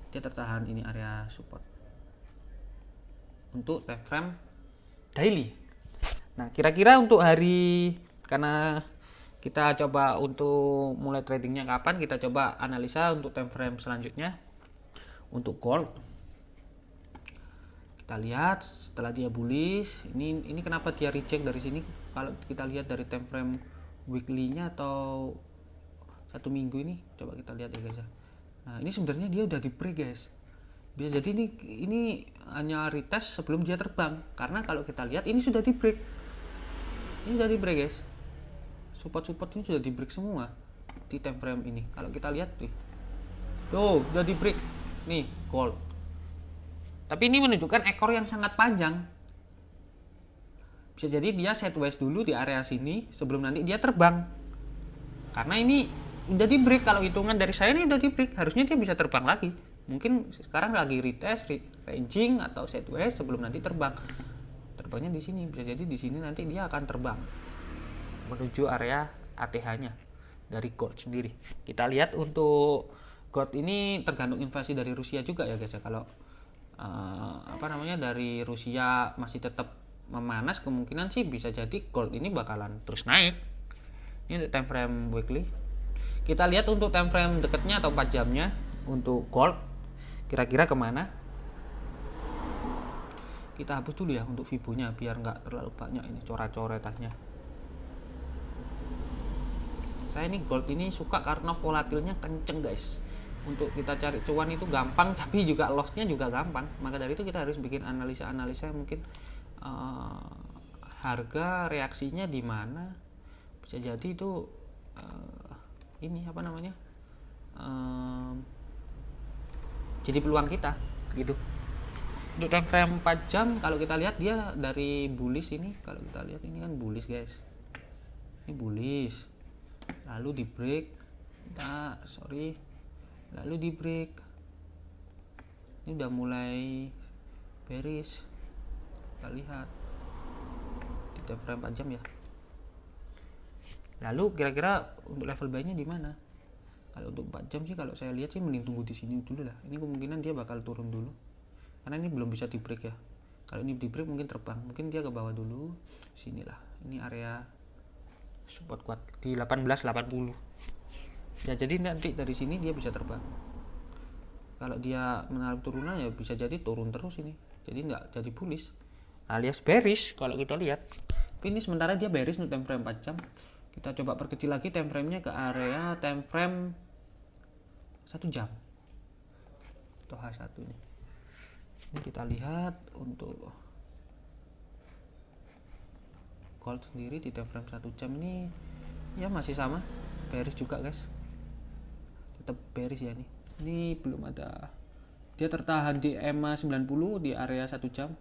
dia tertahan ini area support untuk time frame daily. Nah, kira-kira untuk hari, karena kita coba untuk mulai tradingnya kapan, kita coba analisa untuk time frame selanjutnya. Untuk gold, kita lihat setelah dia bullish, ini kenapa dia reject dari sini. Kalau kita lihat dari time frame weekly-nya atau 1 minggu ini, coba kita lihat ya guys ya. Nah, ini sebenarnya dia udah di break guys. Bisa jadi ini hanya retest sebelum dia terbang, karena kalau kita lihat ini sudah di break. Ini sudah di break guys. Support ini sudah di break semua di time frame ini. Kalau kita lihat nih, tuh sudah di break nih gold. Tapi ini menunjukkan ekor yang sangat panjang. Bisa jadi dia sideways dulu di area sini sebelum nanti dia terbang. Karena ini udah di break, kalau hitungan dari saya ini udah di break, harusnya dia bisa terbang lagi. Mungkin sekarang lagi retest, ranging atau sideways sebelum nanti terbang. Terbangnya di sini, bisa jadi di sini nanti dia akan terbang menuju area ATH-nya dari gold sendiri. Kita lihat untuk gold ini tergantung invasi dari Rusia juga ya guys ya. Kalau dari Rusia masih tetap memanas, kemungkinan sih bisa jadi gold ini bakalan terus naik. Ini untuk time frame weekly. Kita lihat untuk time frame dekatnya atau 4 jamnya untuk gold kira-kira kemana. Kita hapus dulu ya untuk Fibo-nya biar nggak terlalu banyak ini coret-coretannya. Saya ini gold ini suka karena volatilnya kenceng guys. Untuk kita cari cuan itu gampang, tapi juga lossnya juga gampang. Maka dari itu kita harus bikin analisa-analisa mungkin harga reaksinya di mana. Bisa jadi itu jadi peluang kita gitu. Untuk time frame 4 jam kalau kita lihat dia dari bullish ini, kalau kita lihat ini kan bullish guys. Ini bullish. Lalu di break. Lalu di break. Ini udah mulai bearish. Kita lihat di time frame 4 jam ya. Lalu kira-kira untuk level buy-nya di mana? Kalau untuk 4 jam sih kalau saya lihat sih mending tunggu di sini dulu lah. Ini kemungkinan dia bakal turun dulu. Karena ini belum bisa di break ya. Kalau ini di break mungkin terbang. Mungkin dia ke bawah dulu. Sinilah. Ini area support kuat di 1880. Ya jadi nanti dari sini dia bisa terbang. Kalau dia mengalami turunan ya bisa jadi turun terus ini. Jadi nggak jadi bullish. Alias bearish kalau kita lihat. Tapi ini sementara dia bearish untuk time frame 4 jam. Kita coba perkecil lagi time frame-nya ke area time frame 1 jam atau H1 ini. Ini kita lihat untuk gold sendiri di time frame 1 jam ini ya masih sama bearish juga guys, tetap bearish ya. Ini belum ada, dia tertahan di EMA 90 di area 1 jam.